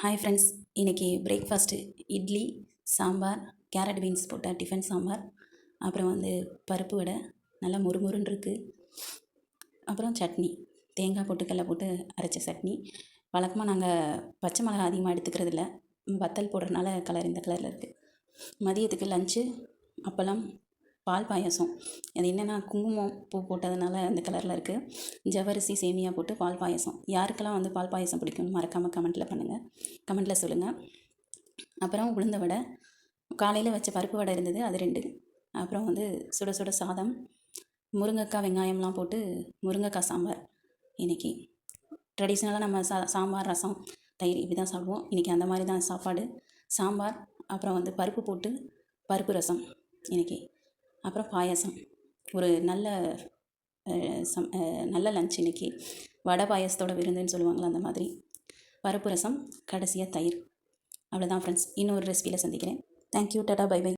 Hi friends, இன்றைக்கி breakfast idli, sambar, carrot beans போட்ட tiffin sambar, அப்புறம் பருப்பு வடை நல்லா முறுமுறுன்னு இருக்குது. அப்புறம் சட்னி, தேங்காய் பொட்டுக்கடலை போட்டு அரைச்ச சட்னி. வழக்கமாக நாங்கள் பச்சை மிளகா அதிகமாக எடுத்துக்கிறது இல்லை, வத்தல் போடுறதுனால கலர் இந்த கலரில் இருக்குது. மதியத்துக்கு லஞ்சு அப்பளம், பால் பாயாசம். அது என்னென்னா குங்குமம் பூ போட்டதுனால அந்த கலரில் இருக்குது. ஜவ்வரிசி சேமியா போட்டு பால் பாயாசம். யாருக்கெல்லாம் பால் பாயாசம் பிடிக்கும்னு மறக்காமல் கமெண்ட்டில் சொல்லுங்கள். அப்புறம் உளுந்த வடை, காலையில் வச்ச பருப்பு வடை இருந்தது, அது 2. அப்புறம் சுட சுட சாதம், முருங்கைக்காய் வெங்காயம்லாம் போட்டு முருங்கைக்காய் சாம்பார். இன்றைக்கி ட்ரெடிஷ்னலாக நம்ம சாம்பார், ரசம், தயிர் இப்படி தான் சாப்பிடுவோம். இன்றைக்கி அந்த மாதிரி தான் சாப்பாடு. சாம்பார், அப்புறம் பருப்பு போட்டு பருப்பு ரசம் இன்றைக்கி. அப்புறம் பாயாசம். ஒரு நல்ல லஞ்ச் இன்றைக்கி. வடை பாயாசத்தோட விருந்துன்னு சொல்லுவாங்களா, அந்த மாதிரி. பருப்பு ரசம், கடைசியாக தயிர். அவ்வளோதான் ஃப்ரெண்ட்ஸ். இன்னொரு ரெசிபியில் சந்திக்கிறேன். Thank you, tata, bye by.